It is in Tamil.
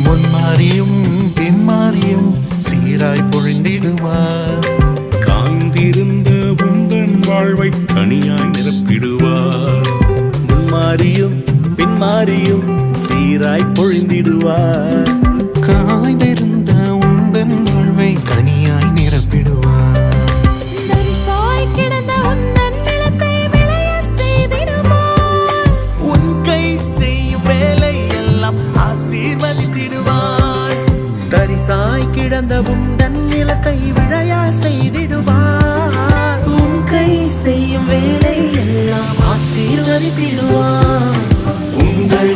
முன்மாறியும் பின்மாறியும் சீராய் பொழிந்திடுவார். காய்ந்திருந்த உந்தன் வாழ்வை கனியாய் நிரப்பிடுவார். முன்மாறியும் பின்மாறியும் சீராய் பொழிந்திடுவார். காய்ந்திருந்த உந்தன் வாழ்வை கனியாய் நிரப்பிடுவார். தரிசாய் கிடந்த உந்தன் நிலத்தை விளைய செய்திடுவார். உன் கை செய்யும் வேலை எல்லாம் ஆசீர்வதித்திடுவார். தரிசாய் கிடந்த உந்தன் நிலத்தை விளையா செய்திடுவார். உன் கை செய்யும் வேலை எல்லாம் ஆசீர்வதித்திடுவார். உங்கள்